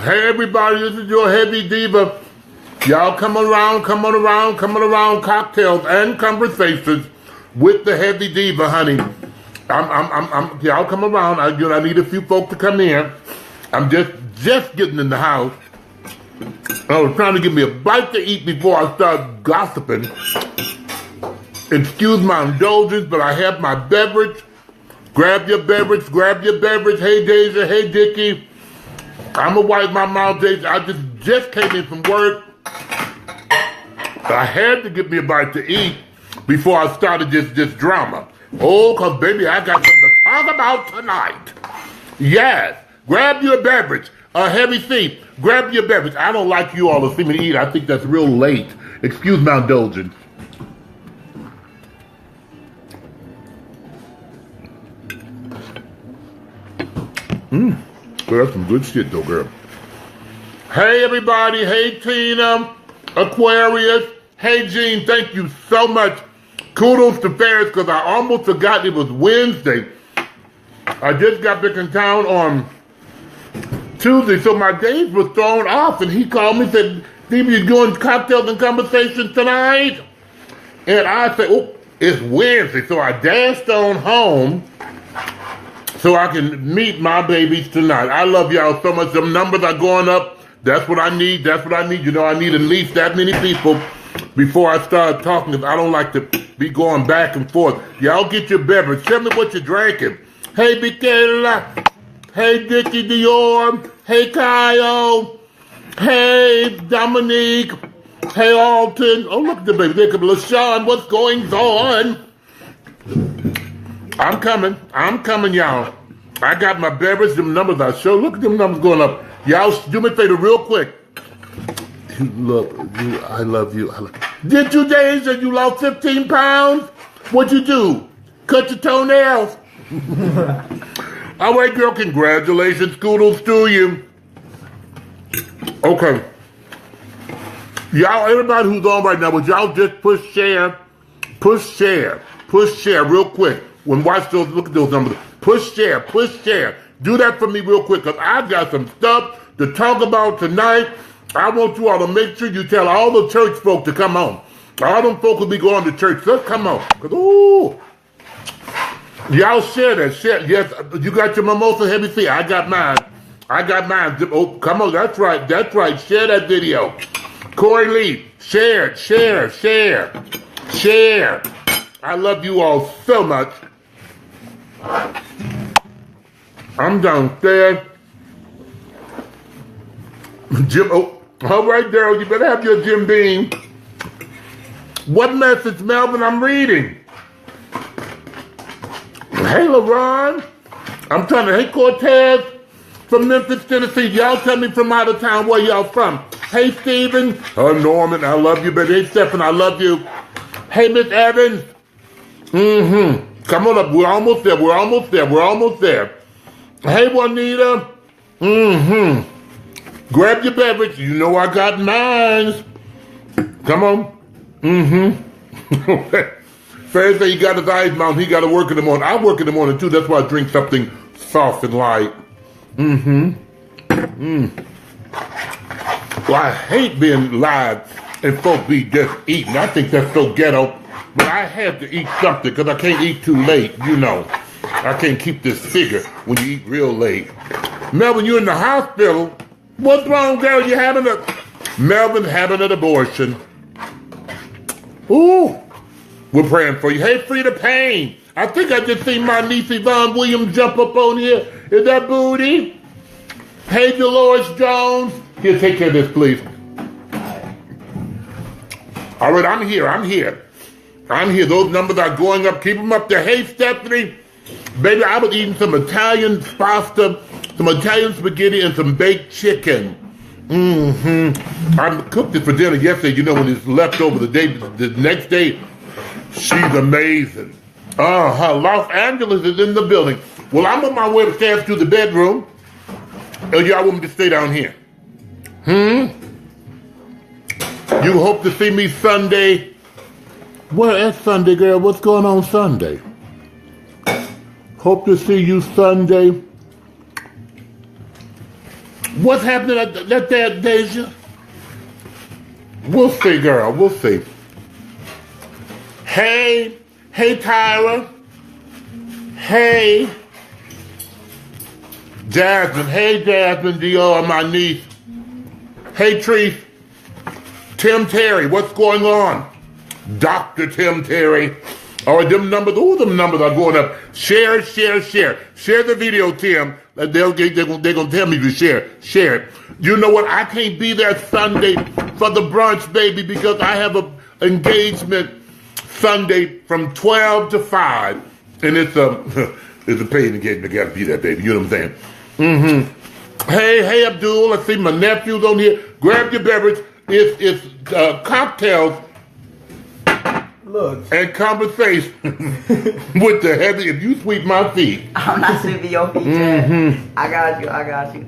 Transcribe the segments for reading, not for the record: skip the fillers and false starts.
Hey everybody, this is your Heavy Diva. Y'all come around, cocktails and conversations with the Heavy Diva, honey. Y'all come around. I need a few folks to come in. I'm just getting in the house. I was trying to give me a bite to eat before I start gossiping. Excuse my indulgence, but I have my beverage. Grab your beverage. Hey Deja, hey Dickie. I'm gonna wipe my mouth, Deja. I just came in from work. I had to get me a bite to eat before I started this drama. Oh, cause baby, I got something to talk about tonight. Yes, grab your beverage. Heavy thief, grab your beverage. I don't like you all to see me eat. I think that's real late. Excuse my indulgence. Well, that's some good shit though, girl. Hey everybody, hey Tina, Aquarius, hey Gene, thank you so much. Kudos to Ferris, because I almost forgot it was Wednesday. I just got back in town on Tuesday, so my days were thrown off, and he called me and said, Steve, you doing cocktails and conversations tonight? And I said, oh, it's Wednesday, so I dashed on home so I can meet my babies tonight. I love y'all so much. Them numbers are going up. That's what I need. You know, I need at least that many people before I start talking. I don't like to be going back and forth. Y'all get your beverage. Tell me what you're drinking. Hey, Michaela. Hey, Dickie Dior. Hey, Kyle. Hey, Dominique. Hey, Alton. Oh, look at the baby. There comes LaShawn. What's going on? I'm coming, y'all. I got my beverage, them numbers I show. Look at them numbers going up. Y'all, do me a favor real quick. I love you. Did you, Deja, you lost 15 pounds? What'd you do? Cut your toenails? All right, girl, congratulations. Kudos to you. Okay. Y'all, everybody who's on right now, would y'all just push share real quick. When watch those, look at those numbers. Push share. Do that for me real quick, because I got some stuff to talk about tonight. I want you all to make sure you tell all the church folk to come on. All them folk will be going to church. So come on. Ooh. Y'all share that. Share. Yes, you got your mimosa, Heavy Thief. I got mine. Oh, come on. That's right. Share that video. Corey Lee, share. I love you all so much. I'm downstairs. Jim, oh, all right, Daryl, you better have your Jim Beam. What message, Melvin, I'm reading? Hey, LaRon. Hey, Cortez from Memphis, Tennessee. Y'all tell me from out of town where y'all from. Hey, Steven. Norman, I love you, baby. Hey, Stephen, I love you. Hey, Miss Evans. Come on up. We're almost there. Hey, Juanita. Grab your beverage. You know I got mine. Come on. Thursday, he got his eyes mounted. He got to work in the morning. I work in the morning, too. That's why I drink something soft and light. Well, I hate being live and folk be just eating. I think that's so ghetto. But I have to eat something because I can't eat too late, you know. I can't keep this figure when you eat real late. Melvin, you're in the hospital. What's wrong, girl? Melvin having an abortion. Ooh. We're praying for you. Hey, Frida Payne. I think I just seen my niece Yvonne Williams jump up on here. Is that Booty? Hey, Dolores Jones. Here, take care of this, please. All right, I'm here. Those numbers are going up. Keep them up there. Hey, Stephanie. Baby, I was eating some Italian pasta, some Italian spaghetti, and some baked chicken. I cooked it for dinner yesterday. You know, when it's left over the next day. She's amazing. Los Angeles is in the building. Well, I'm on my way upstairs to the bedroom. And y'all want me to stay down here? You hope to see me Sunday. Well, it's Sunday, girl. What's going on Sunday? Hope to see you Sunday What's happening at that, Deja? We'll see, girl. We'll see. Hey Tyra. Hey Jasmine. Hey Jasmine Dior, my niece. Hey Treese. Tim Terry, what's going on? Dr. Tim Terry. All right, them numbers are going up. Share. Share the video, Tim. They're gonna tell me to share it. You know what? I can't be there Sunday for the brunch, baby, because I have an engagement Sunday from 12 to 5. And it's a pain engagement. I gotta be there, baby. You know what I'm saying? Hey, Abdul. I see my nephew's on here. Grab your beverage. It's cocktails. Look. And conversation with the heavy. If you sweep my feet. I'm not sweeping your feet, Chad. I got you.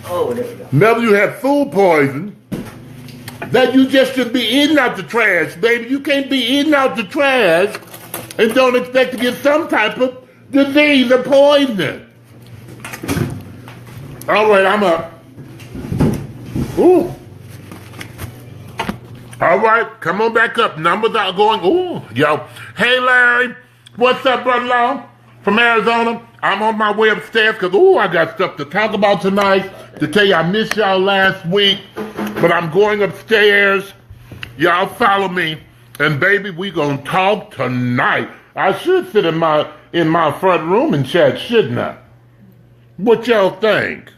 Oh, there we go. Never you have food poison that you just should be eating out the trash, baby. You can't be eating out the trash and don't expect to get some type of disease or poison. All right, I'm up. Ooh. All right, come on back up. Numbers are going. Ooh, yo. Hey, Larry. What's up, brother-in-law? From Arizona. I'm on my way upstairs because, I got stuff to talk about tonight. To tell you I missed y'all last week. But I'm going upstairs. Y'all follow me. And, baby, we going to talk tonight. I should sit in my front room and chat, shouldn't I? What y'all think?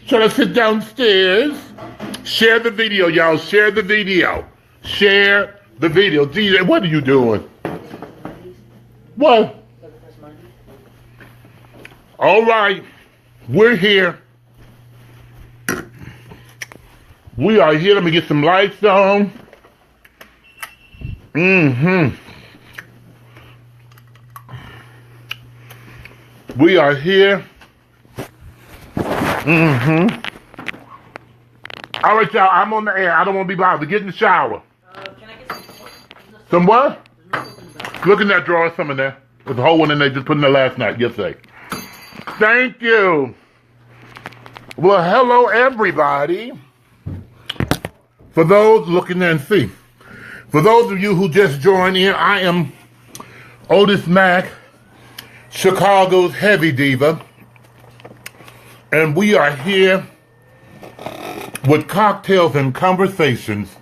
Should I sit downstairs? Share the video, y'all. Share the video. Share the video. DJ, what are you doing? What? All right. We're here. We are here. Let me get some lights on. We are here. All right, y'all, I'm on the air. I don't want to be bothered. Get in the shower. Can I get Some what? Look in that drawer, some in there. There's a whole one in there just put in there last night. Yesterday. Thank you. Well, hello, everybody. For those looking there and see. For those of you who just joined in, I am Otis Mack, Chicago's heavy diva. And we are here with Cocktails and Conversations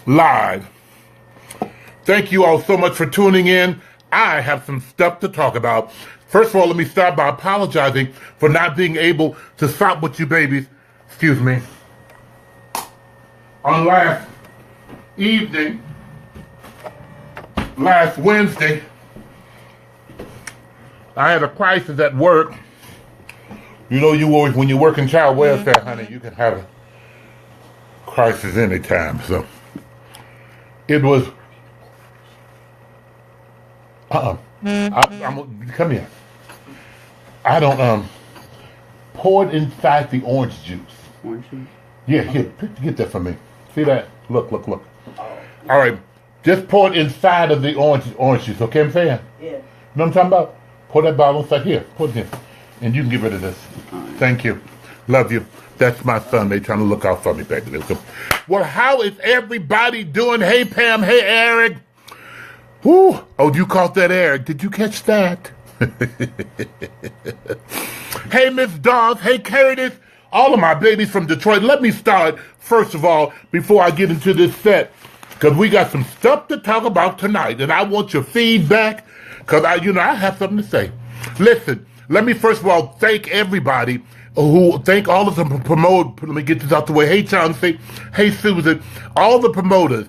live. Thank you all so much for tuning in. I have some stuff to talk about. First of all, let me start by apologizing for not being able to stop with you babies, on last evening, last Wednesday. I had a crisis at work. You know, you always, when you work in child welfare, honey, you can have a crisis anytime. So it was. Come here. I don't pour it inside the orange juice. Orange juice? Yeah, here, get that for me. See that? Look. All right, just pour it inside of the orange juice. Okay, I'm saying? Yeah. You know what I'm talking about? Pour that bottle inside here. Put it in. And you can get rid of this. Thank you. Love you. That's my son. They trying to look out for me, baby. Well, how is everybody doing? Hey, Pam. Hey, Eric. Whoo. Oh, you caught that, Eric. Did you catch that? Hey, Miss Dawes. Hey, Curtis. All of my babies from Detroit. Let me start, first of all, before I get into this set, because we got some stuff to talk about tonight, and I want your feedback, because I have something to say. Listen. Let me first of all thank everybody thank all of the promoters. Let me get this out the way. Hey, Chauncey. Hey, Susan. All the promoters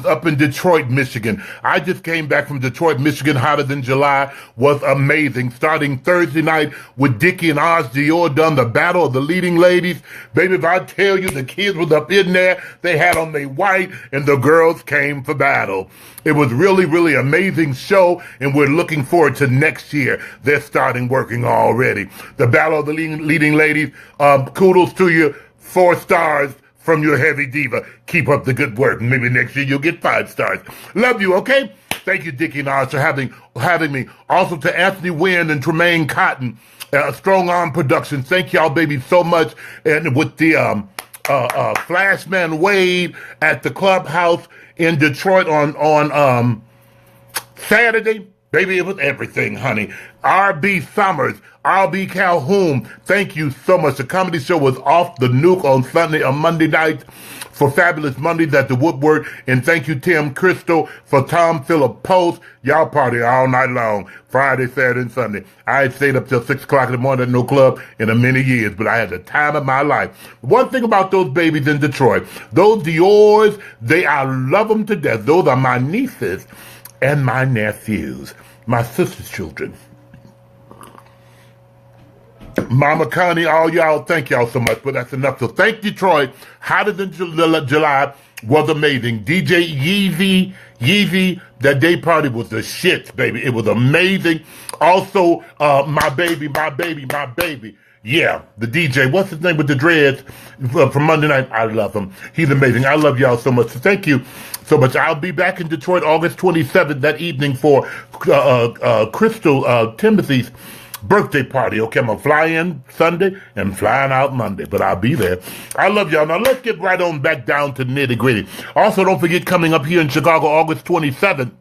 up in Detroit, Michigan. I just came back from Detroit, Michigan. Hotter Than July was amazing. Starting Thursday night with Dickie and Oz Dior done the Battle of the Leading Ladies. Baby, if I tell you the kids was up in there, they had on their white and the girls came for battle. It was really, really amazing show, and we're looking forward to next year. They're starting working already. The Battle of the Leading Ladies, kudos to you. 4 stars. From your heavy diva. Keep up the good work. Maybe next year you'll get 5 stars. Love you, okay? Thank you, Dickie and Oz, for having me. Also to Anthony Wynn and Tremaine Cotton. Strong Arm Productions. Thank y'all, baby, so much. And with the Flashman Wade at the clubhouse in Detroit on Saturday. Baby, it was everything, honey. R.B. Summers, R.B. Calhoun, thank you so much. The comedy show was off the nuke on Monday night for Fabulous Mondays at the Woodward. And thank you, Tim Crystal, for Tom Phillip Post. Y'all party all night long, Friday, Saturday, and Sunday. I had stayed up till 6 o'clock in the morning at no club in a many years, but I had the time of my life. One thing about those babies in Detroit, those Dior's, I love them to death. Those are my nieces and my nephews, my sister's children. Mama Connie, all y'all, thank y'all so much, but that's enough. So thank Detroit. Hotter Than July was amazing. DJ Yeezy, that day party was the shit, baby. It was amazing. Also, my baby. Yeah, the DJ, what's his name with the dreads from Monday night? I love him. He's amazing. I love y'all so much. So thank you so much. I'll be back in Detroit August 27th that evening for Crystal Timothy's birthday party. Okay, I'm going to fly in Sunday and flying out Monday, but I'll be there. I love y'all. Now let's get right on back down to nitty gritty. Also, don't forget, coming up here in Chicago, August 27th,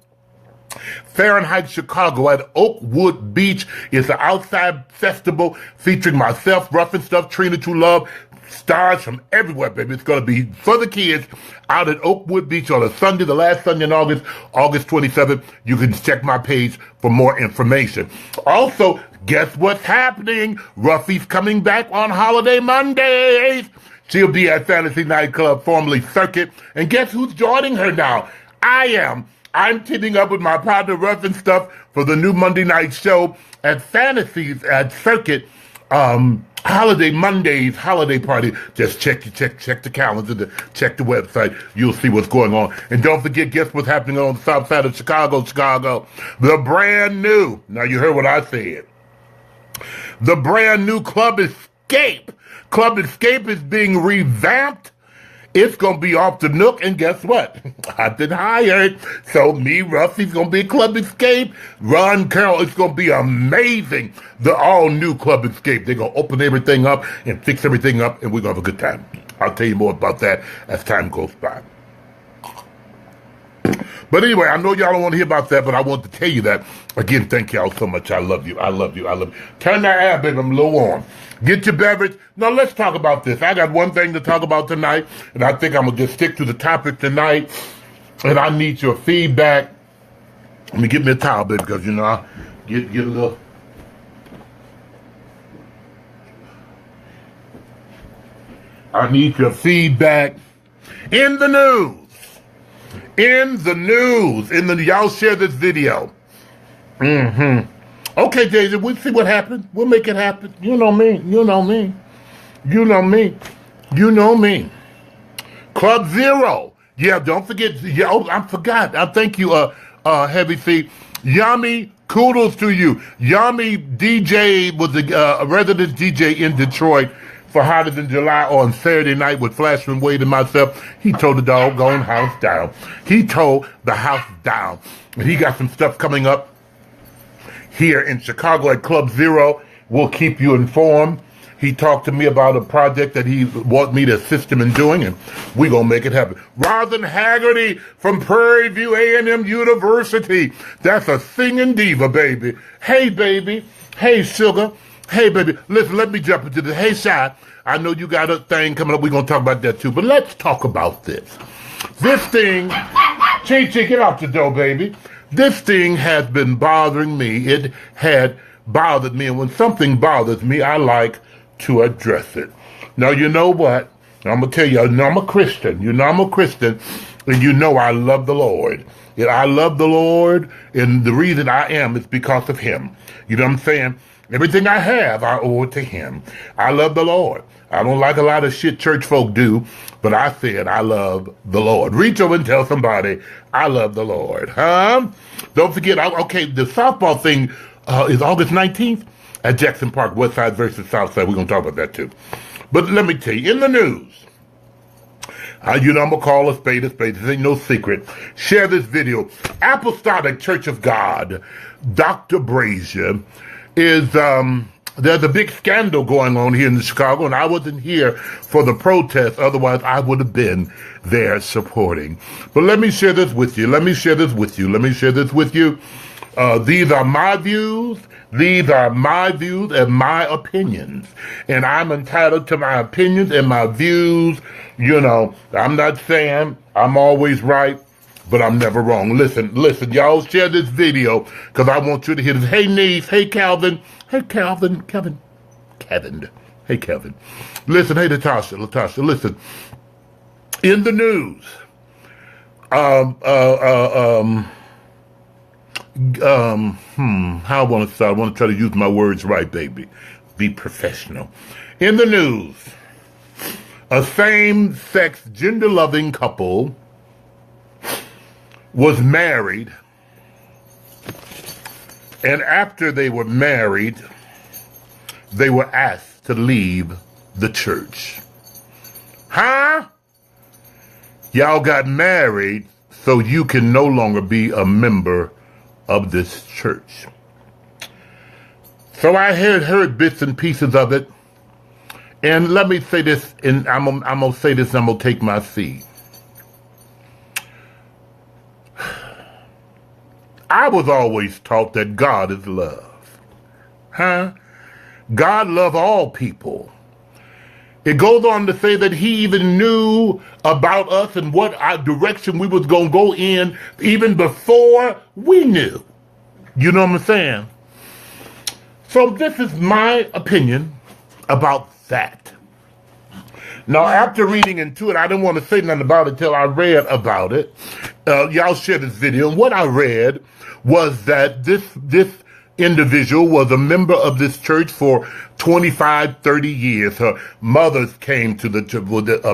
Fahrenheit Chicago at Oakwood Beach is an outside festival featuring myself, Rough and Stuff, Trina True Love, stars from everywhere, baby. It's going to be for the kids out at Oakwood Beach on a Sunday, the last Sunday in August 27th. You can check my page for more information. Also, guess what's happening? Ruffy's coming back on holiday Mondays. She'll be at Fantasy Nightclub, formerly Circuit. And guess who's joining her now? I am. I'm teaming up with my partner, Rough and Stuff, for the new Monday night show at Fantasies at Circuit. Holiday Mondays, holiday party. Just check the calendar, check the website. You'll see what's going on. And don't forget, guess what's happening on the south side of Chicago. The brand new, now you heard what I said. The brand new Club Escape. Club Escape is being revamped. It's going to be off the Nook, and guess what? I've been hired. So me, Rusty's going to be Club Escape. Ron Carroll, it's going to be amazing. The all-new Club Escape. They're going to open everything up and fix everything up, and we're going to have a good time. I'll tell you more about that as time goes by. But anyway, I know y'all don't want to hear about that, but I want to tell you that. Again, thank y'all so much. I love you. I love you. I love you. Turn that air, baby. I'm a little warm. Get your beverage. Now, let's talk about this. I got one thing to talk about tonight, and I think I'm going to just stick to the topic tonight, and I need your feedback. Let me get me a towel, baby, because, you know, I get a little... I need your feedback in the news. Y'all share this video. Okay, Daisy, we'll see what happens. We'll make it happen. You know me. Club Zero. Yeah, don't forget. Yeah, I forgot. I thank you, Heavy C. Yummy, kudos to you. Yummy DJ was a resident DJ in Detroit for Hotter Than July on Saturday night with Flashman Wade and myself. He tore the doggone house down. And he got some stuff coming up here in Chicago at Club Zero. We'll keep you informed. He talked to me about a project that he wants me to assist him in doing, and we're going to make it happen. Rosalind Haggerty from Prairie View A&M University. That's a singing diva, baby. Hey, baby. Hey, sugar. Hey, baby, listen, let me jump into this. Hey, Shy, I know you got a thing coming up. We're going to talk about that, too. But let's talk about this. This thing, Chi, get out the door, baby. This thing has been bothering me. It had bothered me. And when something bothers me, I like to address it. Now, you know what? I'm going to tell you, I'm a Christian. I'm a Christian. And I love the Lord. And I love the Lord. And the reason I am is because of him. You know what I'm saying? Everything I have, I owe it to him. I love the Lord. I don't like a lot of shit church folk do, but I said I love the Lord. Reach over and tell somebody, I love the Lord. Huh? Don't forget, the softball thing is August 19th at Jackson Park, West Side versus South Side. We're going to talk about that too. But let me tell you, in the news, I'm going to call a spade a spade. This ain't no secret. Share this video. Apostolic Church of God, Dr. Brazier, is there's a big scandal going on here in Chicago, and I wasn't here for the protest. Otherwise, I would have been there supporting. But let me share this with you. These are my views. These are my views and my opinions. And I'm entitled to my opinions and my views. You know, I'm not saying I'm always right, but I'm never wrong. Listen, y'all share this video because I want you to hear this. Hey, niece. Hey, Calvin. Hey, Kevin. Hey, Kevin. Listen, hey, Latasha, listen. In the news, how I want to start. I want to try to use my words right, baby. Be professional. In the news, a same-sex, gender-loving couple was married, and after they were married, they were asked to leave the church. Huh? Y'all got married so you can no longer be a member of this church. So I heard bits and pieces of it, and let me say this, and I'm gonna say this, and I'm gonna take my seat. I was always taught that God is love. Huh? God loves all people. It goes on to say that he even knew about us and what our direction we was going to go in even before we knew. You know what I'm saying? So this is my opinion about that. Now, after reading into it, I didn't want to say nothing about it till I read about it. Y'all share this video. And what I read was that this individual was a member of this church for 25, 30 years. Her mothers came to the church,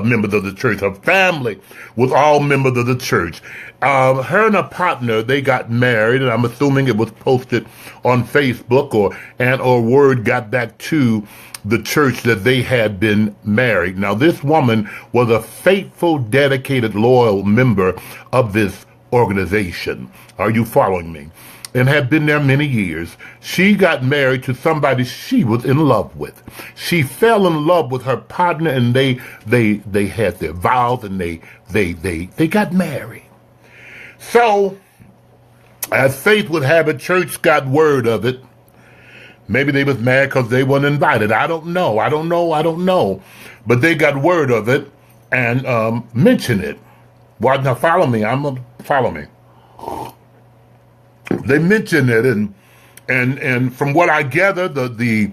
members of the church. Her family was all members of the church. Her and a partner, they got married, and I'm assuming it was posted on Facebook or word got back to the church that they had been married. Now, this woman was a faithful, dedicated, loyal member of this organization. Are you following me? And had been there many years. She got married to somebody she was in love with. She fell in love with her partner, and they had their vows, and they got married. So, as fate would have it, church got word of it. Maybe they was mad because they weren't invited. I don't know. But they got word of it and mentioned it. Well, now follow me. Follow me. They mentioned it, and from what I gather, the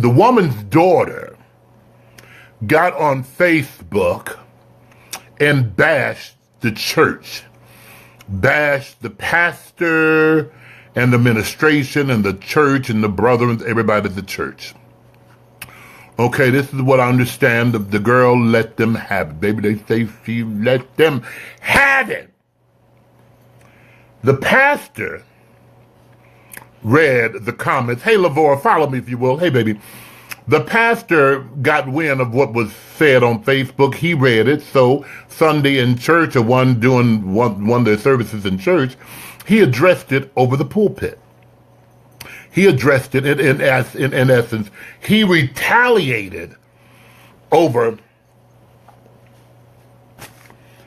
woman's daughter got on Facebook and bashed the church, bashed the pastor and the administration and the church and the brethren, everybody at the church. Okay, this is what I understand. The girl let them have it. Baby, they say she let them have it. The pastor read the comments. Hey, Lavora, follow me if you will. Hey, baby. The pastor got wind of what was said on Facebook. He read it. So Sunday in church, or doing one of their services in church, he addressed it over the pulpit. He addressed it in essence. He retaliated over.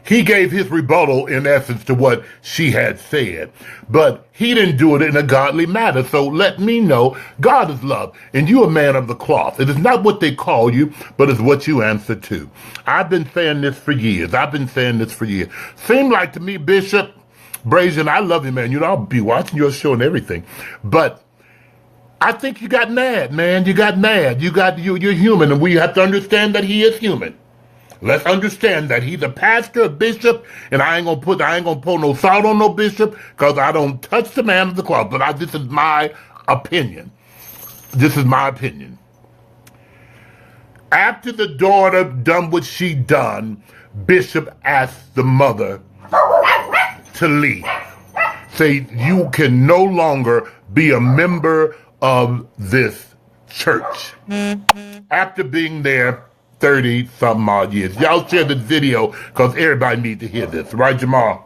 He gave his rebuttal in essence to what she had said, but he didn't do it in a godly manner. So let me know, God is love, and you a man of the cloth. It is not what they call you, but it's what you answer to. I've been saying this for years. Seemed like to me, Bishop Brazier, I love you, man. You know, I'll be watching your show and everything, but I think you got mad, man. You got mad. You're human, and we have to understand that he is human. Let's understand that he's a pastor, a bishop, and I ain't gonna pour no salt on no bishop, because I don't touch the man of the cloth. But this is my opinion. After the daughter done what she done, Bishop asked the mother to leave. Say, you can no longer be a member of this church. After being there 30-something odd years. Y'all share this video because everybody needs to hear this. Right, Jamal?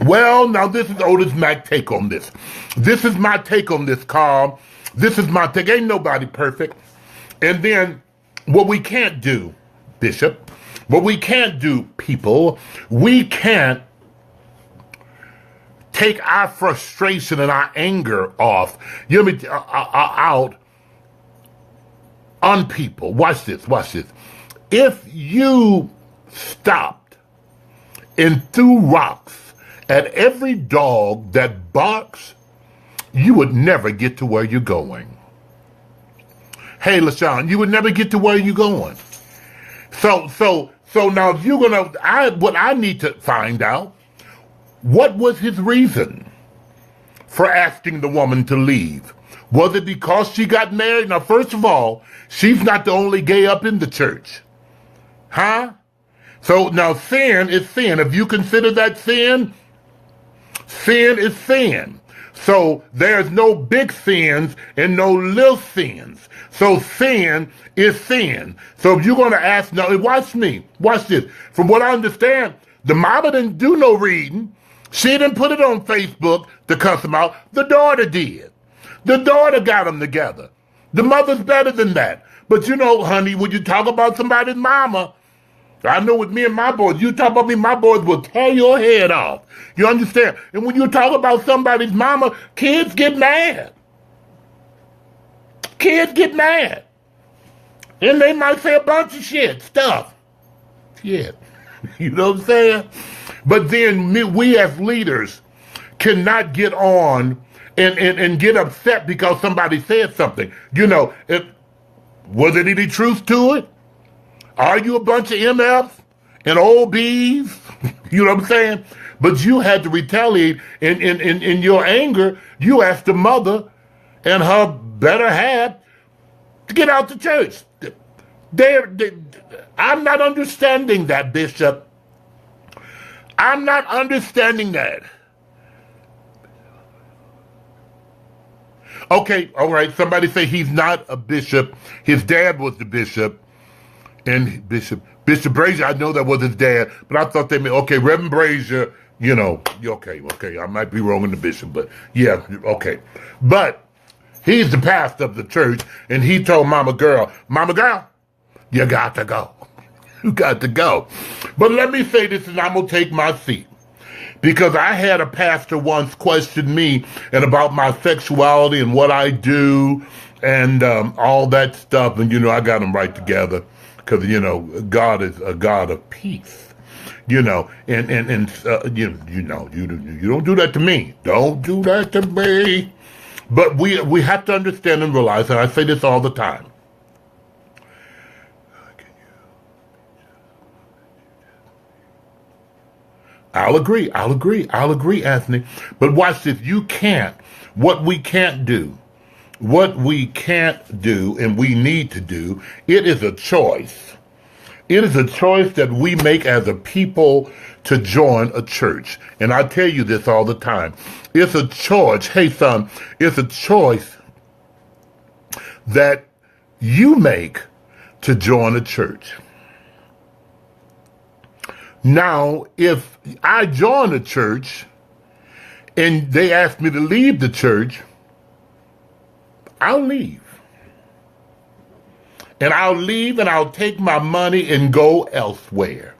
Well, now this is Otis Mac take on this. This is my take on this, Carl. This is my take. Ain't nobody perfect. And then what we can't do, Bishop, what we can't do, people, we can't take our frustration and our anger off, out on people. Watch this, watch this. If you stopped and threw rocks at every dog that barks, you would never get to where you're going. Hey, LaShawn, you would never get to where you're going. So now if you're what I need to find out, what was his reason for asking the woman to leave? Was it because she got married? Now, first of all, she's not the only gay up in the church. Huh? So now sin is sin. If you consider that sin, sin is sin. So there's no big sins and no little sins. So sin is sin. So if you're going to ask, now watch me, watch this. From what I understand, the mama didn't do no reading. She didn't put it on Facebook to cuss them out. The daughter did. The daughter got them together. The mother's better than that. But you know, honey, when you talk about somebody's mama, I know with me and my boys, you talk about me, my boys will tear your head off. You understand? And when you talk about somebody's mama, kids get mad. Kids get mad. And they might say a bunch of stuff. Shit. You know what I'm saying? But then we as leaders cannot get on and get upset because somebody said something. You know, was there any truth to it? Are you a bunch of MFs and OBs? You know what I'm saying? But you had to retaliate in your anger. You asked the mother and her better half to get out the church. I'm not understanding that, Bishop. I'm not understanding that. Okay, all right. Somebody say he's not a bishop. His dad was the bishop. And Bishop Brazier, I know that was his dad, but I thought they meant, okay, Reverend Brazier, you know, okay, I might be wrong in the bishop, but yeah, okay. But he's the pastor of the church, and he told Mama Girl, you got to go. You got to go. But let me say this, and I'm going to take my seat. Because I had a pastor once question me and about my sexuality and what I do and all that stuff, and, you know, I got them right together. Because, you know, God is a God of peace, you know, and you don't do that to me. Don't do that to me. But we have to understand and realize, and I say this all the time. I'll agree, Anthony. But watch this. What we can't do, and we need to do, it is a choice. It is a choice that we make as a people to join a church. And I tell you this all the time. It's a choice. Hey, son, it's a choice that you make to join a church. Now, if I join a church and they ask me to leave the church, I'll leave. And I'll leave and I'll take my money and go elsewhere.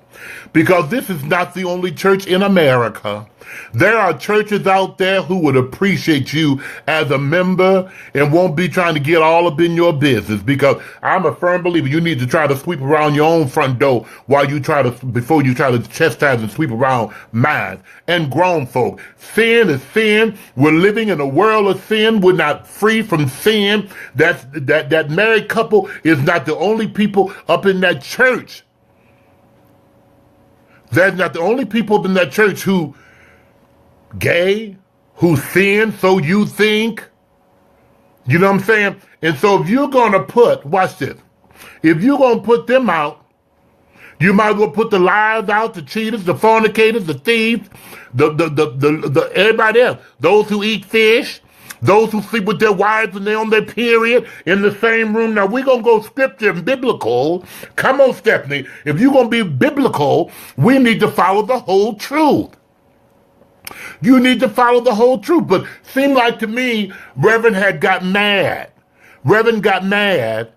Because this is not the only church in America. There are churches out there who would appreciate you as a member and won't be trying to get all up in your business, because I'm a firm believer you need to try to sweep around your own front door before you try to chastise and sweep around mine. And grown folk, sin is sin. We're living in a world of sin. We're not free from sin. That married couple is not the only people up in that church. That's not the only people in that church who gay, who sin, so you think. You know what I'm saying? And so if you're going to watch this, if you're going to put them out, you might as well put the liars out, the cheaters, the fornicators, the thieves, the everybody else, those who eat fish, those who sleep with their wives when they're on their period in the same room. Now, we're going to go scripture and biblical. Come on, Stephanie. If you're going to be biblical, we need to follow the whole truth. You need to follow the whole truth. But seemed like to me, Reverend had got mad. Reverend got mad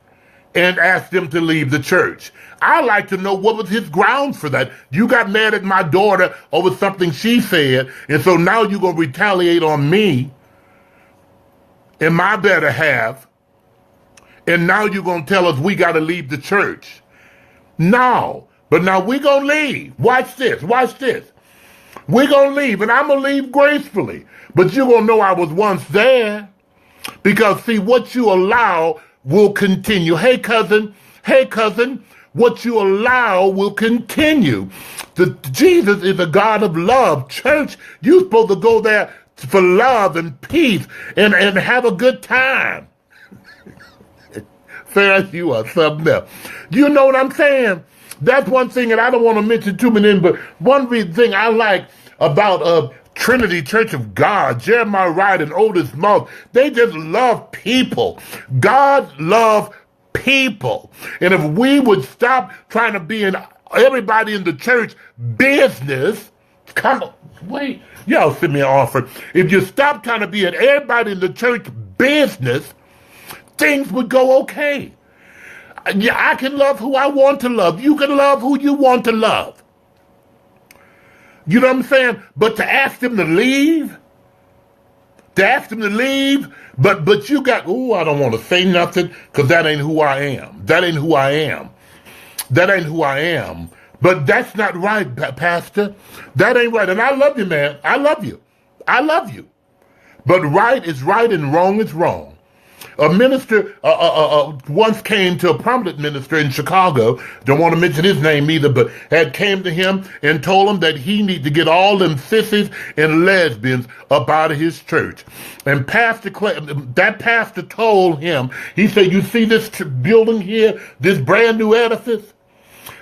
and asked him to leave the church. I'd like to know what was his grounds for that. You got mad at my daughter over something she said, and so now you're going to retaliate on me and my better half, and now you're going to tell us we got to leave the church. No, but now we're going to leave. Watch this, watch this. We're going to leave, and I'm going to leave gracefully, but you're going to know I was once there, because see, what you allow will continue. Hey, cousin, what you allow will continue. Jesus is a God of love. Church, you're supposed to go there for love and peace and have a good time. Sarah, you are something else. You know what I'm saying? That's one thing, and I don't want to mention too many, but one thing I like about Trinity Church of God, Jeremiah Wright and Otis Moss, they just love people. God loves people. And if we would stop trying to be in everybody in the church business, come on, wait, y'all send me an offer. If you stop trying to be in everybody in the church business, things would go okay. Yeah, I can love who I want to love. You can love who you want to love. You know what I'm saying? But to ask them to leave, but you got, I don't want to say nothing because that ain't who I am. That ain't who I am. But that's not right, Pastor. That ain't right. And I love you, man. I love you. But right is right and wrong is wrong. A minister once came to a prominent minister in Chicago, don't want to mention his name either, but had came to him and told him that he need to get all them sissies and lesbians up out of his church. And that pastor told him, he said, you see this building here, this brand new edifice?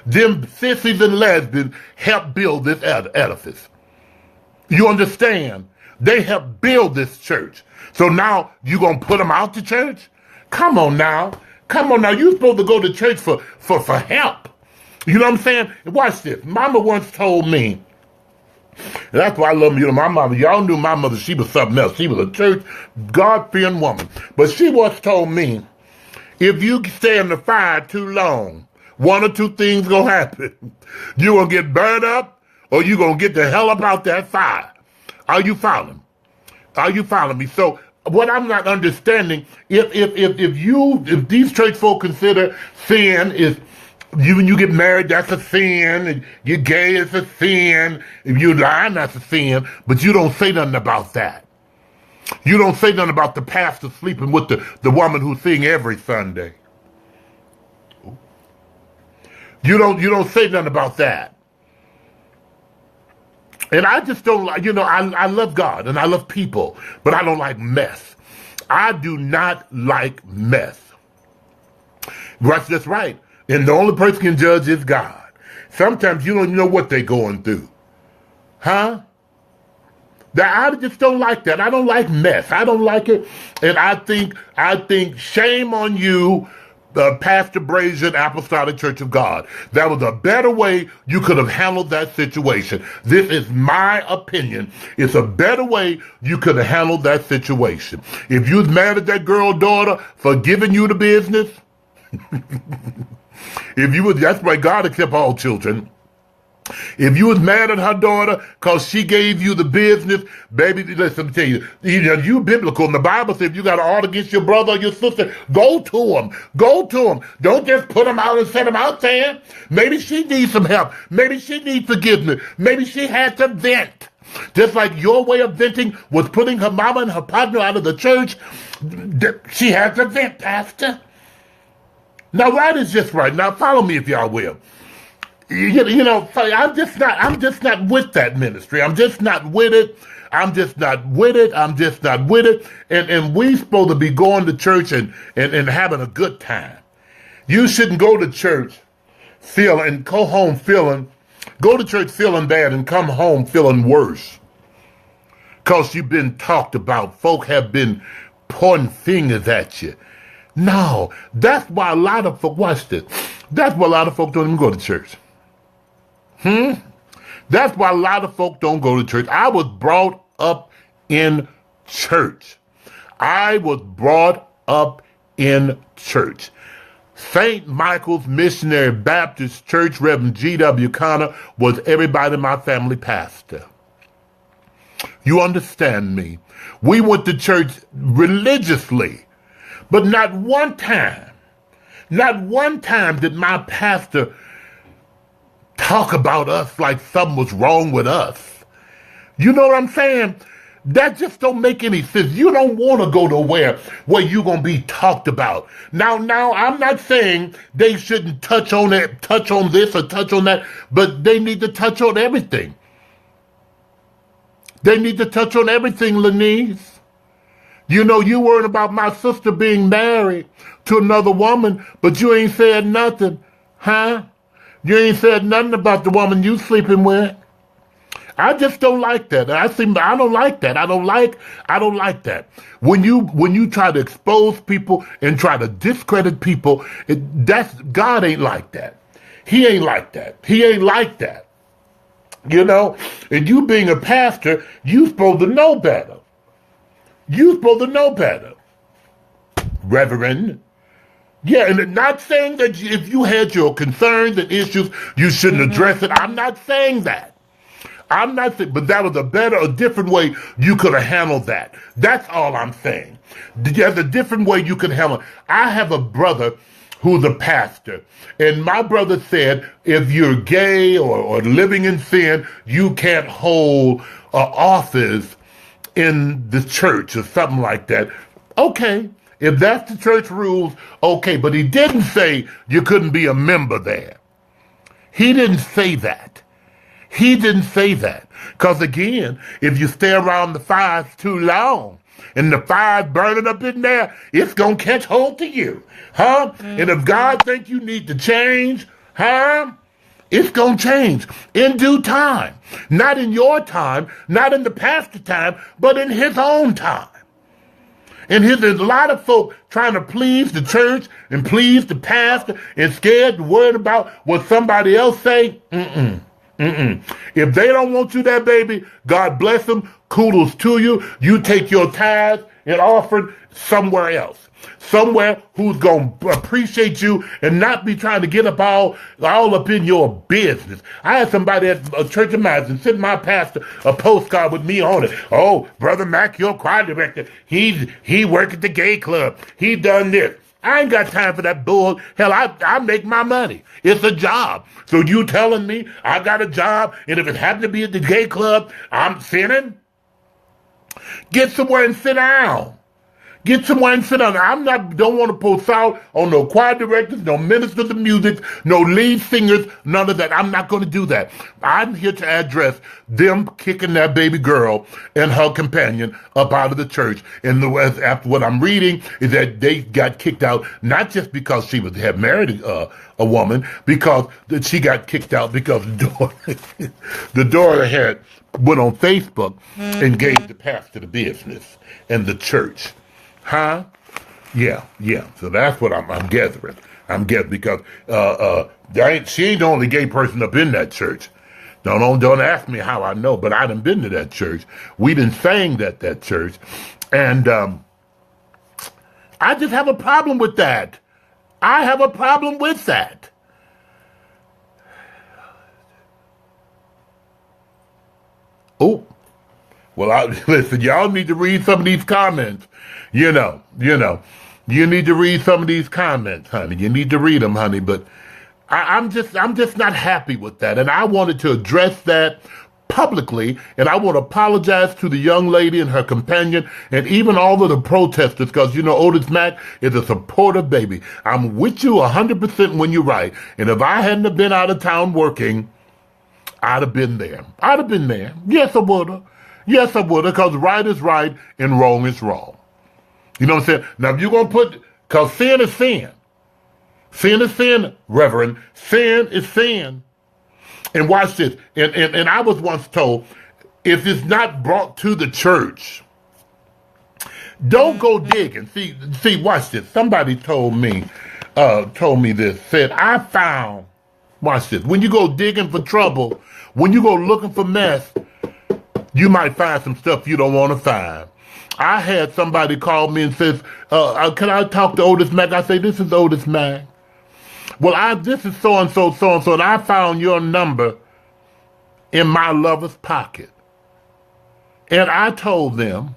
Them sissies and lesbians helped build this edifice. You understand? They helped build this church. So now you gonna put them out to church? Come on now. You're supposed to go to church for help. You know what I'm saying? Watch this. Mama once told me, and that's why I love my mama. Y'all knew my mother, she was something else. She was a church, God-fearing woman. But she once told me, if you stay in the fire too long, one or two things gonna happen. You're gonna get burned up, or you're gonna get the hell up out that fire. Are you following me? So what I'm not understanding, if these church folk consider sin is when you get married, that's a sin, and you're gay, it's a sin, if you lie, that's a sin, but you don't say nothing about that. You don't say nothing about the pastor sleeping with the woman who sing every Sunday. You don't say nothing about that. And I just don't like, I love God and I love people, but I don't like mess. I do not like mess. That's right. And the only person can judge is God. Sometimes you don't even know what they're going through. Huh? I just don't like that. I don't like mess. I don't like it. And I think shame on you, Pastor Brazier, Apostolic Church of God. That was a better way you could have handled that situation. This is my opinion. It's a better way you could have handled that situation. If you was mad at that girl daughter for giving you the business, that's why God accepts all children. If you was mad at her daughter because she gave you the business, baby, listen, let me tell you, you biblical. And the Bible says if you got an ought against your brother or your sister, go to them. Don't just put them out and set them out there. Maybe she needs some help. Maybe she needs forgiveness. Maybe she had to vent. Just like your way of venting was putting her mama and her partner out of the church, she had to vent, Pastor. Now, right is just right. Now, follow me if y'all will. I'm just not with that ministry. I'm just not with it. And we supposed to be going to church and having a good time. You shouldn't go to church go to church feeling bad and come home feeling worse. Because you've been talked about. Folk have been pointing fingers at you. No, that's why a lot of folk, watch this. That's why a lot of folk don't even go to church. That's why a lot of folk don't go to church. I was brought up in church. I was brought up in church. St. Michael's Missionary Baptist Church, Reverend G.W. Connor was everybody in my family pastor. You understand me? We went to church religiously, but not one time did my pastor talk about us like something was wrong with us. You know what I'm saying? That just don't make any sense. You don't want to go nowhere where you're going to be talked about. Now, I'm not saying they shouldn't touch on this or touch on that, but they need to touch on everything. They need to touch on everything, Lenise. You know, you worried about my sister being married to another woman, but you ain't said nothing, huh? You ain't said nothing about the woman you sleeping with. I just don't like that. I don't like that. I don't like that. When you try to expose people and try to discredit people, God ain't like that. He ain't like that. He ain't like that. You know, and you being a pastor, you supposed to know better. You supposed to know better, Reverend. Yeah, and not saying that if you had your concerns and issues, you shouldn't address it. I'm not saying that. I'm not saying, but that was a different way you could have handled that. That's all I'm saying. There's a different way you could handle it. I have a brother who's a pastor, and my brother said, if you're gay or living in sin, you can't hold an office in the church or something like that. Okay, if that's the church rules, okay, but he didn't say you couldn't be a member there. He didn't say that. He didn't say that. Because again, if you stay around the fires too long and the fire's burning up in there, it's going to catch hold to you. Huh? And if God thinks you need to change, huh? It's going to change in due time. Not in your time, not in the pastor's time, but in his own time. And there's a lot of folk trying to please the church and please the pastor and scared and worried about what somebody else say. If they don't want you there, baby, God bless them. Kudos to you. You take your tithes and offering somewhere else. Somewhere who's going to appreciate you and not be trying to get up all up in your business. I had somebody at a church of mine and sent my pastor a postcard with me on it. Oh, Brother Mac, your choir director, he work at the gay club. He done this. I ain't got time for that bull. Hell, I make my money. It's a job. So you telling me I got a job, and if it happened to be at the gay club, I'm sinning? Get somewhere and sit down. Get somewhere and sit down. Don't want to post out on no choir directors, no ministers of music, no lead singers, none of that. I'm not going to do that. I'm here to address them kicking that baby girl and her companion up out of the church. And after what I'm reading is that they got kicked out, not just because she had married a woman, because she got kicked out because the daughter had went on Facebook and gave the pastor the business and the church. Huh? Yeah. So that's what I'm gathering. I'm guessing because she ain't the only gay person up in that church. Don't ask me how I know, but I done been to that church. We done sang at that church, and I just have a problem with that. I have a problem with that. Oh. Well, listen, y'all need to read some of these comments. You need to read some of these comments, honey. You need to read them, honey. But I'm just not happy with that. And I wanted to address that publicly. And I want to apologize to the young lady and her companion and even all of the protesters because, Otis Mack is a supportive baby. I'm with you 100% when you're right. And if I hadn't have been out of town working, I'd have been there. Yes, I would have. Yes, I would have, because right is right and wrong is wrong. You know what I'm saying? Now, if you're going to because sin is sin. Sin is sin, Reverend. Sin is sin. And watch this. And I was once told, if it's not brought to the church, don't go digging. See, watch this. Somebody told me this, said, I found Watch this. When you go digging for trouble, when you go looking for mess, you might find some stuff you don't want to find. I had somebody call me and says, can I talk to Otis Mack? I say, this is Otis Mack. Well, this is so-and-so, so-and-so, and I found your number in my lover's pocket. And I told them,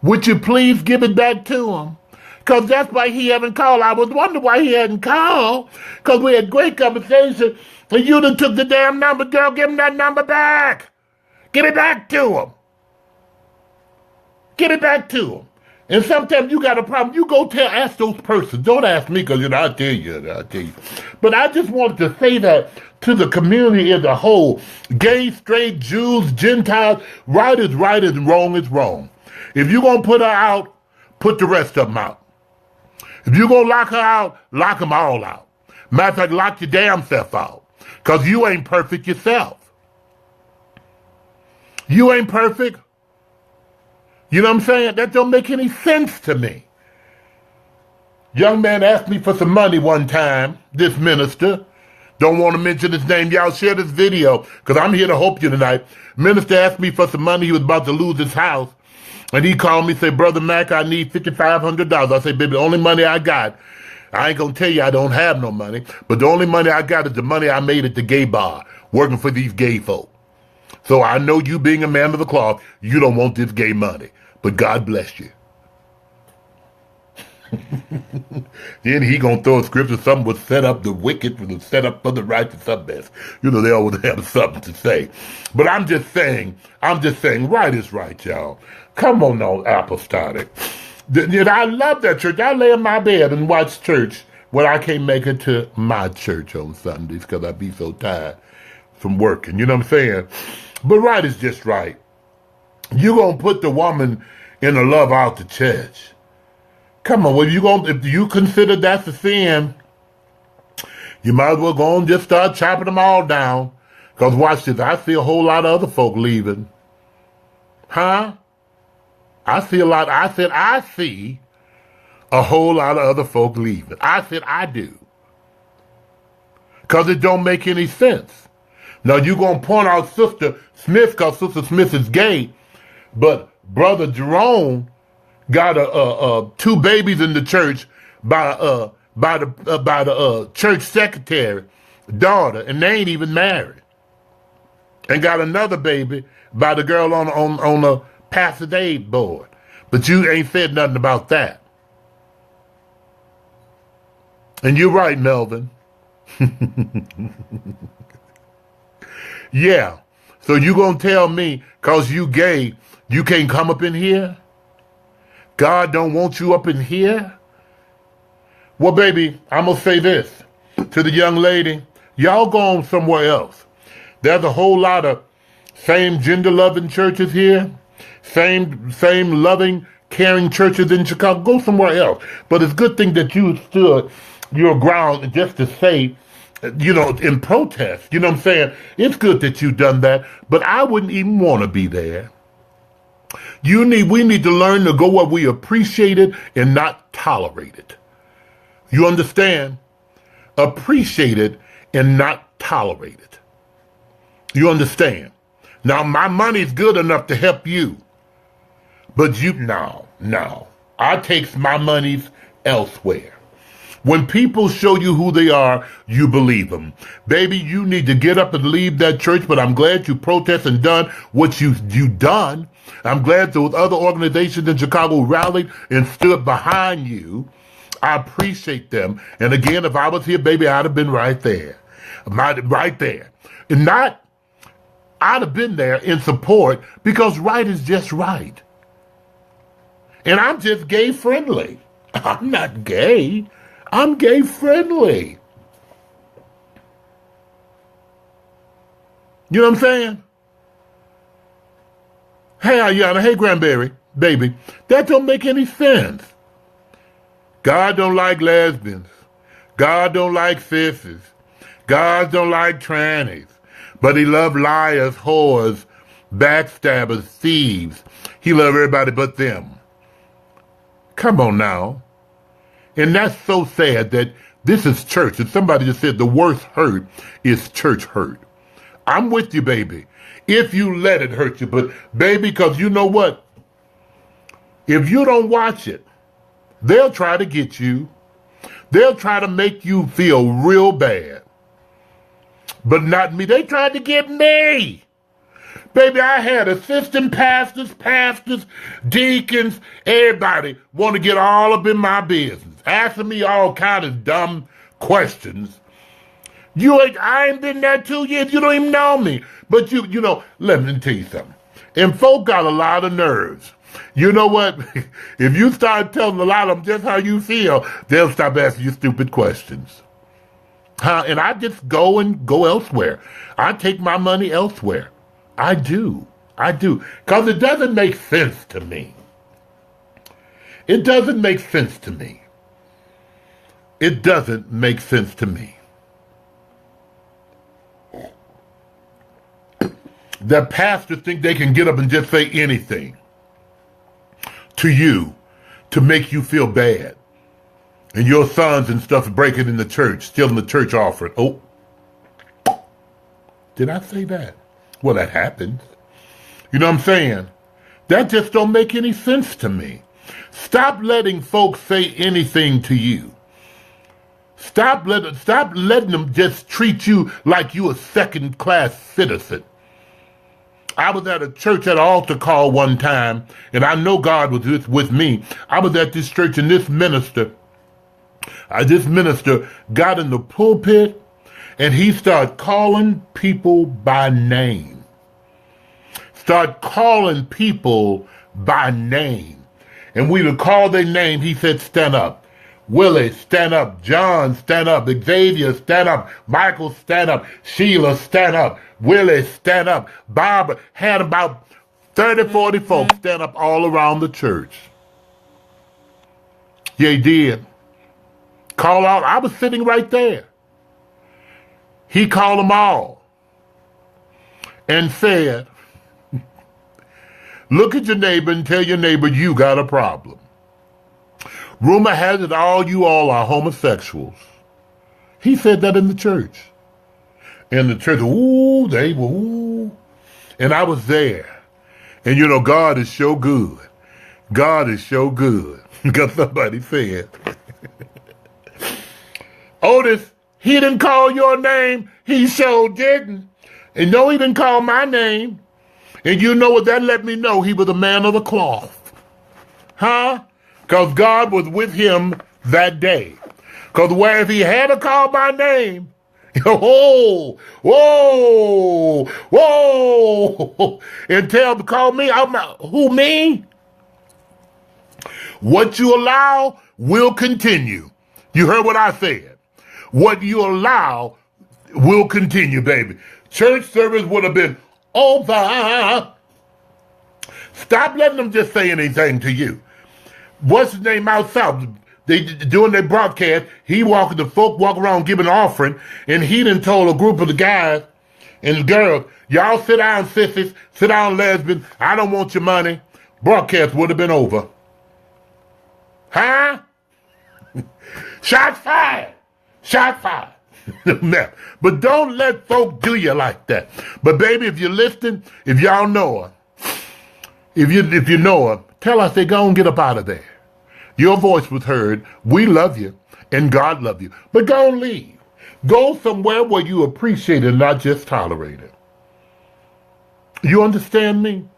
would you please give it back to him? Because that's why he haven't called. I was wondering why he hadn't called. Because we had great conversation. And you done took the damn number, girl. Give him that number back. Give it back to him. Give it back to him. And sometimes you got a problem. You go ask those persons. Don't ask me because, I'll tell you. But I just wanted to say that to the community as a whole. Gay, straight, Jews, Gentiles. Right is right and wrong is wrong. If you're going to put her out, put the rest of them out. If you're going to lock her out, lock them all out. Matter of fact, lock your damn self out. Because you ain't perfect yourself. You ain't perfect. You know what I'm saying? That don't make any sense to me. Young man asked me for some money one time, this minister. Don't want to mention his name. Y'all share this video because I'm here to help you tonight. Minister asked me for some money. He was about to lose his house. And he called me and said, Brother Mack, I need $5,500. I said, baby, the only money I got, I ain't going to tell you I don't have no money, but the only money I got is the money I made at the gay bar, working for these gay folk. So I know you being a man of the cloth, you don't want this gay money, but God bless you. Then he going to throw a scripture, something was set up the wicked, was set up for the righteous up best. They always have something to say. But I'm just saying, right is right, y'all. Come on now, apostolic. I love that church. I lay in my bed and watch church when I can't make it to my church on Sundays because I be so tired from working. You know what I'm saying? But right is just right. You going to put the woman in the love out the church. Come on, if you consider that's a sin, you might as well go and just start chopping them all down. Because watch this, I see a whole lot of other folk leaving. Huh? I see a whole lot of other folk leaving. I said I do. Because it don't make any sense. Now you're going to point out Sister Smith because Sister Smith is gay, but Brother Jerome got two babies in the church by the church secretary daughter, and they ain't even married. And got another baby by the girl on the Pastor's Aid board. But you ain't said nothing about that. And you're right, Melvin. Yeah. So you gonna tell me, cause you gay, you can't come up in here? God don't want you up in here? Well, baby, I'm gonna say this to the young lady. Y'all go on somewhere else. There's a whole lot of same gender-loving churches here. Same loving, caring churches in Chicago. Go somewhere else. But it's a good thing that you stood your ground just to say, in protest. You know what I'm saying? It's good that you've done that, but I wouldn't even want to be there. We need to learn to go where we appreciate it and not tolerate it. You understand? Appreciate it and not tolerate it. You understand? Now, my money's good enough to help you. But no. I takes my monies elsewhere. When people show you who they are, you believe them. Baby, you need to get up and leave that church, but I'm glad you protest and done what you done. I'm glad those other organizations in Chicago rallied and stood behind you. I appreciate them. And again, if I was here, baby, I'd have been right there. Right there. And not, I'd have been there in support because right is just right. And I'm just gay friendly. I'm not gay. I'm gay friendly. You know what I'm saying? Hey, Ayana. Hey, Granberry. Baby. That don't make any sense. God don't like lesbians. God don't like sissies. God don't like trannies. But he loves liars, whores, backstabbers, thieves. He loves everybody but them. Come on now. And that's so sad that This is church. And somebody just said the worst hurt is church hurt. I'm with you, baby. If you let it hurt you. But, baby, because you know what? If you don't watch it, they'll try to get you. They'll try to make you feel real bad. But not me. They tried to get me. Baby, I had assistant pastors, deacons, everybody want to get all up in my business, asking me all kind of dumb questions. I ain't been there 2 years. You don't even know me. But you know, let me tell you something. And folk got a lot of nerves. You know what? If you start telling a lot of them just how you feel, they'll stop asking you stupid questions. And I just go elsewhere. I take my money elsewhere. I do. Because it doesn't make sense to me. It doesn't make sense to me. It doesn't make sense to me. That pastors think they can get up and just say anything to you to make you feel bad. And your sons and stuff breaking in the church, stealing the church offering. Oh, did I say that? Well, that happens. You know what I'm saying? That just don't make any sense to me. Stop letting folks say anything to you. Stop letting them just treat you like you a second-class citizen. I was at a church at an altar call one time, and I know God was with me. I was at this church, and this minister got in the pulpit, and he started calling people by name. And we would call their name. He said, stand up. Willie, stand up. John, stand up. Xavier, stand up. Michael, stand up. Sheila, stand up. Willie, stand up. Barbara. Had about 30, 40 folks stand up all around the church. Yeah, he did. Call out. I was sitting right there. He called them all and said, look at your neighbor and tell your neighbor you got a problem. Rumor has it you all are homosexuals. He said that in the church. And the church, they were. And I was there. And you know, God is so good. God is so good. Because somebody said, Otis, he didn't call your name. He sure didn't. And no, he didn't call my name. And you know what that let me know? He was a man of the cloth. Huh? Because God was with him that day. Because where if he had a call by name, whoa, and tell him to call me, who, me? What you allow will continue. You heard what I said. What you allow will continue, baby. Church service would have been over. Stop letting them just say anything to you. What's his name out south? They doing their broadcast. The folk walk around giving an offering, and he done told a group of the guys and the girls, y'all sit down, sissies, sit down, lesbians. I don't want your money. Broadcast would have been over. Huh? Shot fired. Shot fired. But don't let folk do you like that. But baby, if you're listening, if y'all know her, if you know her, tell us they go and get up out of there. Your voice was heard. We love you, and God love you. But go and leave. Go somewhere where you appreciate it, not just tolerate it. You understand me?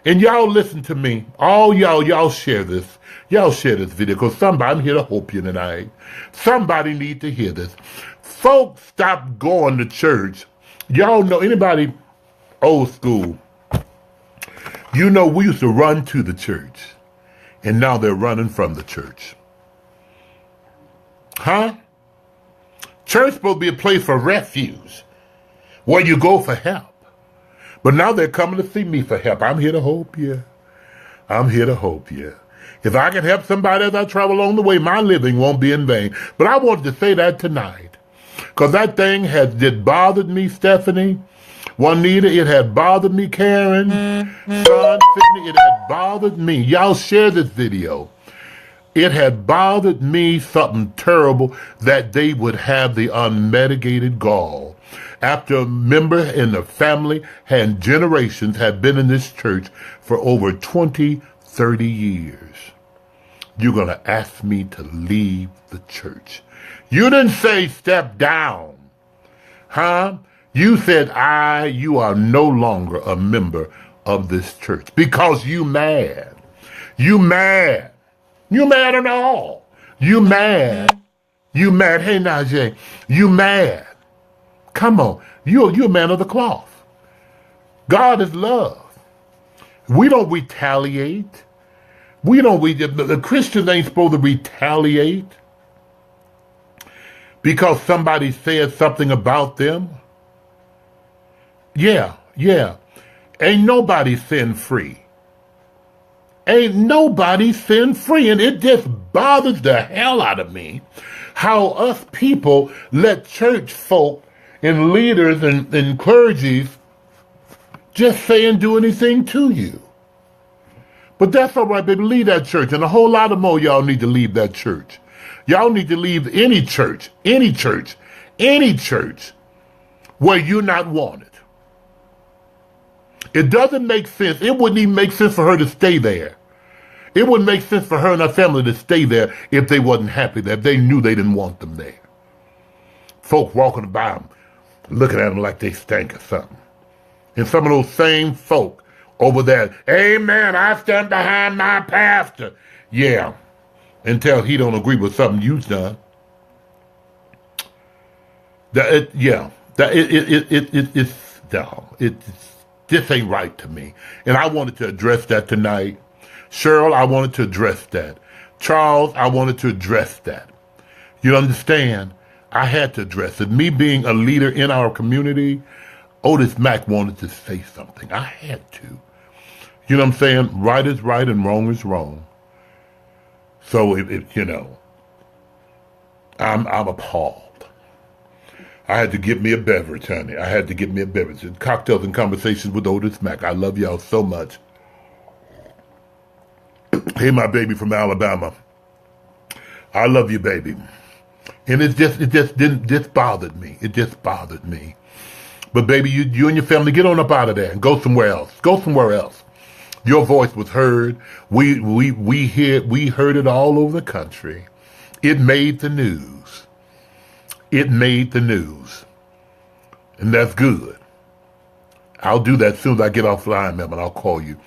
And y'all listen to me. All y'all share this. Y'all share this video, because I'm here to help you tonight. Somebody need to hear this. Folks, stop going to church. Y'all know, anybody old school, you know we used to run to the church, and now they're running from the church. Huh? Church supposed to be a place for refuge, where you go for help. But now they're coming to see me for help. I'm here to help you. I'm here to help you. If I can help somebody as I travel along the way, my living won't be in vain. But I wanted to say that tonight, because that thing had bothered me, Stephanie, Juanita, it had bothered me, Karen, Son, Sydney, it had bothered me. Y'all share this video. It had bothered me something terrible that they would have the unmitigated gall. After a member in the family and generations had been in this church for over 20, 30 years, you're going to ask me to leave the church. You didn't say step down. Huh? You said, you are no longer a member of this church because you mad. You mad. You mad at all. You mad. You mad. Hey, Najee, you mad. Come on. You're a man of the cloth. God is love. We don't retaliate. The Christians ain't supposed to retaliate because somebody said something about them. Yeah. Ain't nobody sin free. Ain't nobody sin free. And it just bothers the hell out of me how us people let church folk and leaders and clergies just say and do anything to you. But that's all right, baby. Leave that church. And a whole lot of more y'all need to leave that church. Y'all need to leave any church where you're not wanted. It doesn't make sense. It wouldn't even make sense for her to stay there. It wouldn't make sense for her and her family to stay there if they wasn't happy there, if they knew they didn't want them there. Folk walking by them, looking at them like they stink or something. And some of those same folk over there, amen, I stand behind my pastor. Yeah, until he don't agree with something you've done. This ain't right to me. And I wanted to address that tonight. Cheryl, I wanted to address that. Charles, I wanted to address that. You understand? I had to address it. Me being a leader in our community, Otis Mack wanted to say something. I had to. You know what I'm saying? Right is right and wrong is wrong. So, I'm appalled. I had to get me a beverage, honey. I had to get me a beverage. Cocktails and Conversations with Otis Mack. I love y'all so much. Hey, my baby from Alabama. I love you, baby. And it just bothered me. It just bothered me. But baby, you and your family, get on up out of there and go somewhere else. Go somewhere else. Your voice was heard. We heard it all over the country. It made the news. It made the news. And that's good. I'll do that as soon as I get offline, ma'am, and I'll call you.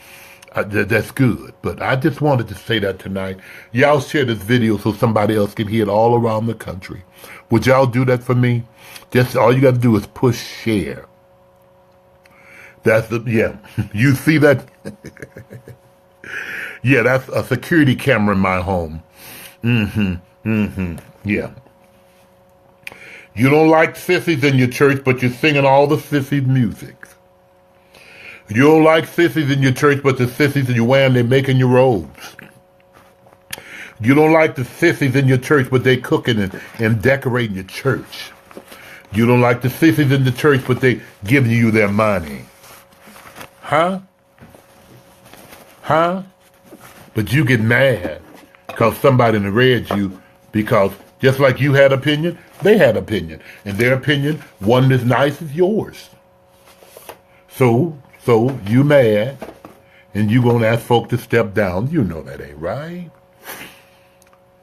That's good. But I just wanted to say that tonight. Y'all share this video so somebody else can hear it all around the country. Would y'all do that for me? Just all you got to do is push share. You see that? Yeah, that's a security camera in my home. Yeah. You don't like sissies in your church, but you're singing all the sissies' music. You don't like sissies in your church, but the sissies that you're wearing, they're making your robes. You don't like the sissies in your church, but they cooking and decorating your church. You don't like the sissies in the church, but they giving you their money. Huh? But you get mad because somebody read you because just like you had opinion, they had opinion. And their opinion wasn't as nice as yours. So you mad and you gonna ask folk to step down. You know that ain't right.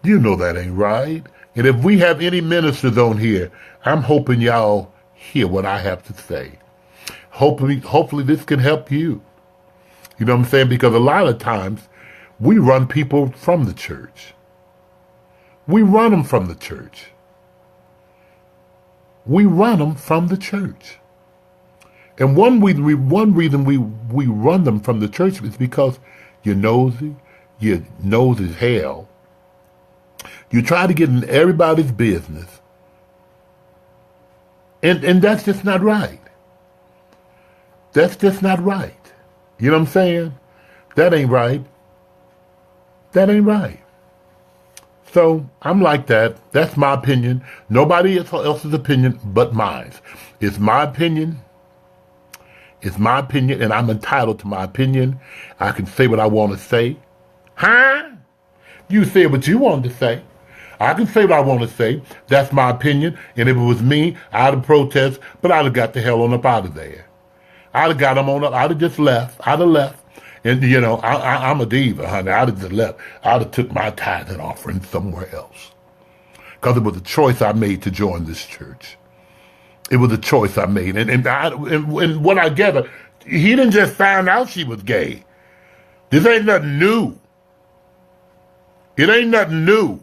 You know that ain't right. And if we have any ministers on here, I'm hoping y'all hear what I have to say. Hopefully this can help you. You know what I'm saying? Because a lot of times we run people from the church. We run them from the church. We run them from the church. And one reason we run them from the church is because you're nosy, you're nosy as hell. You try to get in everybody's business. And that's just not right. That's just not right. You know what I'm saying? That ain't right. That ain't right. So I'm like that. That's my opinion. Nobody else's opinion but mine. It's my opinion. It's my opinion, and I'm entitled to my opinion. I can say what I want to say. Huh? You said what you wanted to say. I can say what I want to say. That's my opinion. And if it was me, I'd have protested, but I'd have got the hell on up out of there. I'd have got them on up. I'd have just left. I'd have left. And, you know, I'm a diva, honey. I'd have just left. I'd have took my tithe and offering somewhere else. Because it was a choice I made to join this church. It was a choice I made. And what I gather, he didn't just find out she was gay. This ain't nothing new. It ain't nothing new.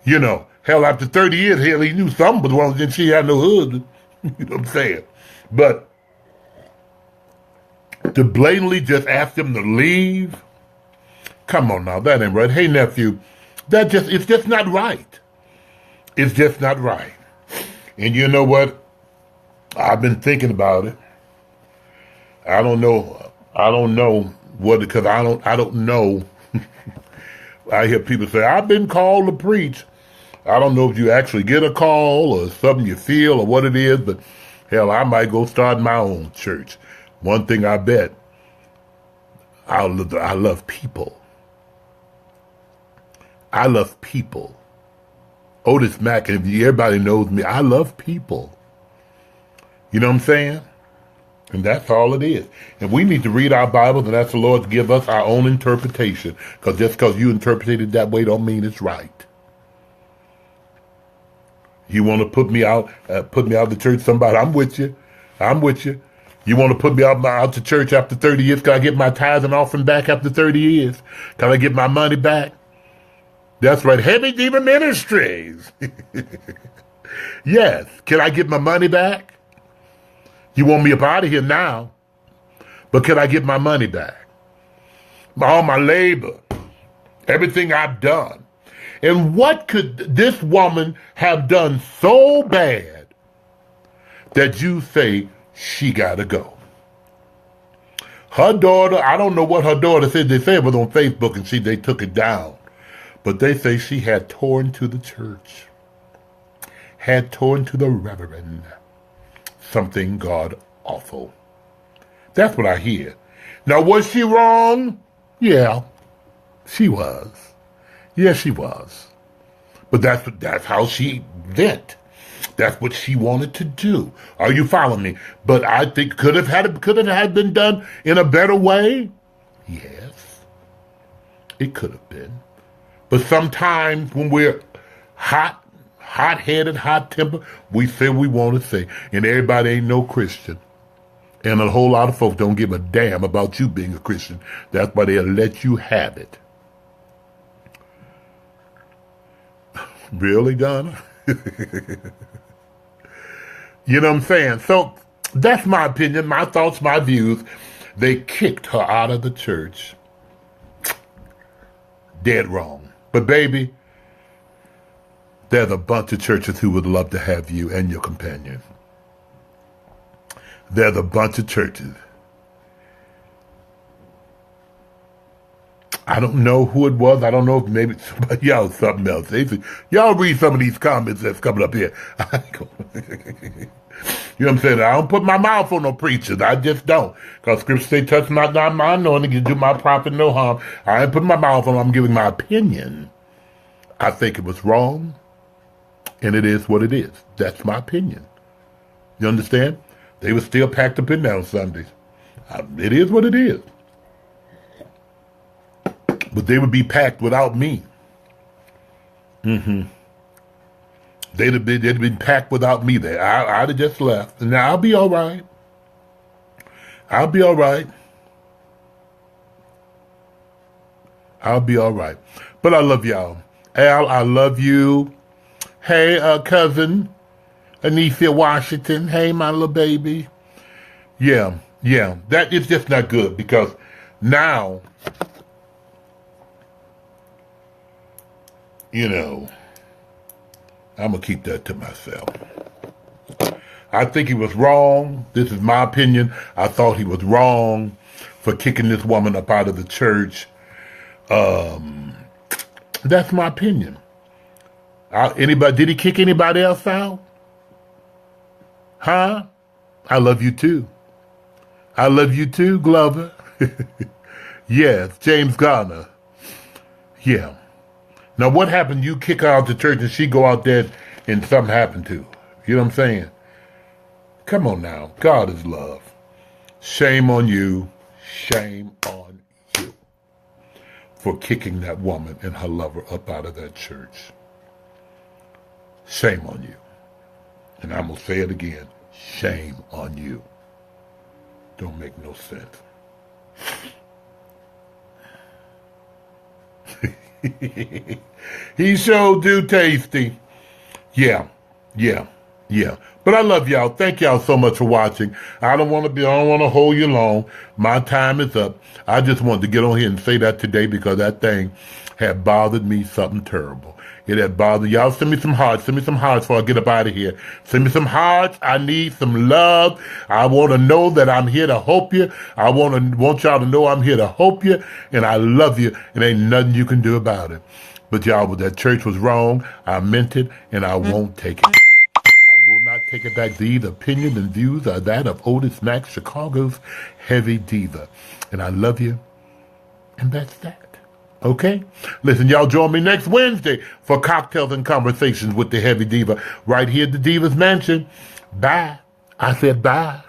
You know, hell, after 30 years, hell, he knew something was wrong, and she had no husband. You know what I'm saying? But to blatantly just ask him to leave, come on now, that ain't right. Hey, nephew, it's just not right. It's just not right. And you know what? I've been thinking about it. I don't know what, because I don't know. I hear people say, I've been called to preach. I don't know if you actually get a call or something you feel or what it is, but hell, I might go start my own church. One thing I bet, I love people. I love people. Otis Mack, and everybody knows me, I love people. You know what I'm saying? And that's all it is. And we need to read our Bibles and ask the Lord to give us our own interpretation. Because just because you interpreted it that way don't mean it's right. You want to put me out the church, somebody, I'm with you. I'm with you. You want to put me out the church after 30 years? Can I get my tithes and offering back after 30 years? Can I get my money back? That's right. Heavy Diva Ministries. Yes. Can I get my money back? You want me up out of here now, but can I get my money back? All my labor, everything I've done. And what could this woman have done so bad that you say she gotta go? Her daughter, I don't know what her daughter said. They said it was on Facebook and they took it down. But they say she had torn to the church, had torn to the reverend. Something God awful. That's what I hear. Now, was she wrong? Yeah, she was. Yeah, she was. But that's how she went. That's what she wanted to do. Are you following me? But I think could it have been done in a better way? Yes, it could have been. But sometimes when we're hot-headed, hot-tempered, we say we want to say, and everybody ain't no Christian. And a whole lot of folks don't give a damn about you being a Christian. That's why they'll let you have it. Really, Donna? You know what I'm saying? So that's my opinion, my thoughts, my views. They kicked her out of the church. Dead wrong. But baby, there's a bunch of churches who would love to have you and your companion. There's a bunch of churches. I don't know who it was. I don't know if maybe somebody else, something else. Y'all read some of these comments that's coming up here. You know what I'm saying? I don't put my mouth on no preachers. I just don't. Because Scripture say, touch not my anointing, you do my prophet no harm. I ain't putting my mouth on them. I'm giving my opinion. I think it was wrong. And it is what it is. That's my opinion. You understand? They were still packed up in there on Sundays. It is what it is. But they would be packed without me. They'd have been packed without me there. I'd have just left. And now I'll be all right. I'll be all right. I'll be all right. But I love y'all. Al, I love you. Hey, cousin, Anisia Washington. Hey, my little baby. Yeah. That is just not good because now, you know, I'm going to keep that to myself. I think he was wrong. This is my opinion. I thought he was wrong for kicking this woman up out of the church. That's my opinion. Did he kick anybody else out? Huh? I love you too. I love you too, Glover. Yes, James Garner. Yeah. Now, what happened? You kick her out the church and she go out there and something happened to her. You know what I'm saying? Come on now. God is love. Shame on you. Shame on you for kicking that woman and her lover up out of that church. Shame on you. And I'm going to say it again. Shame on you. Don't make no sense. He sure do tasty. Yeah. But I love y'all. Thank y'all so much for watching. I don't want to hold you long. My time is up. I just wanted to get on here and say that today because that thing had bothered me something terrible. It had bothered y'all. Send me some hearts. Send me some hearts before I get up out of here. Send me some hearts. I need some love. I want to know that I'm here to help you. I want y'all to know I'm here to help you, and I love you, and ain't nothing you can do about it. But y'all, that church was wrong. I meant it, and I won't take it back. I will not take it back. The opinion and views are that of Otis Max, Chicago's Heavy Diva. And I love you, and that's that. Okay? Listen, y'all join me next Wednesday for Cocktails and Conversations with the Heavy Diva right here at the Diva's Mansion. Bye. I said bye.